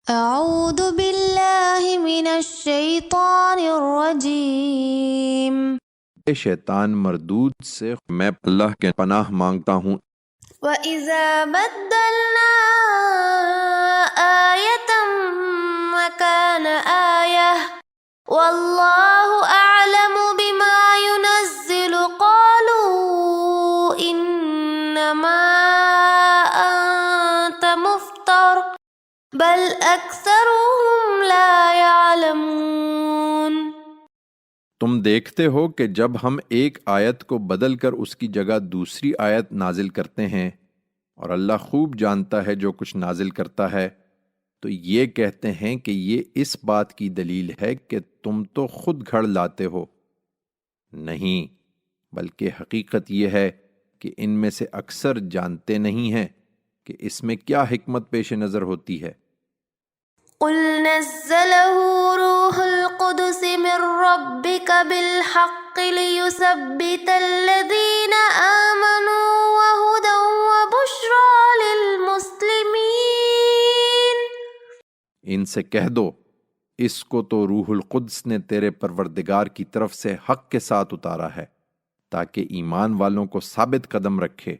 اعوذ باللہ من الشیطان الرجیم۔ شیطان مردود سے میں اللہ کے پناہ مانگتا ہوں۔ وَإِذَا بَدَّلْنَا آيَةً مَكَانَ آيَةٍ وَاللَّهُ أَعْلَمُ بِمَا يُنَزِّلُ قَالُوا إِنَّمَا أَنْتَ مُفْتَرٍ بَلْ أَكْثَرُهُمْ لَا يَعْلَمُونَ۔ تم دیکھتے ہو کہ جب ہم ایک آیت کو بدل کر اس کی جگہ دوسری آیت نازل کرتے ہیں، اور اللہ خوب جانتا ہے جو کچھ نازل کرتا ہے، تو یہ کہتے ہیں کہ یہ اس بات کی دلیل ہے کہ تم تو خود گھڑ لاتے ہو۔ نہیں، بلکہ حقیقت یہ ہے کہ ان میں سے اکثر جانتے نہیں ہیں کہ اس میں کیا حکمت پیش نظر ہوتی ہے۔ قل نزله روح القدس من ربك بالحق ليثبت الذين آمنوا وهدى وبشرى للمسلمين۔ ان سے کہہ دو، اس کو تو روح القدس نے تیرے پروردگار کی طرف سے حق کے ساتھ اتارا ہے، تاکہ ایمان والوں کو ثابت قدم رکھے،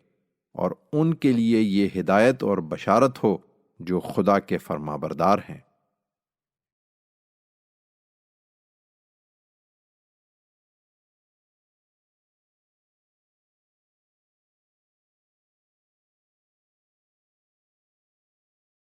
اور ان کے لیے یہ ہدایت اور بشارت ہو جو خدا کے فرمانبردار ہیں۔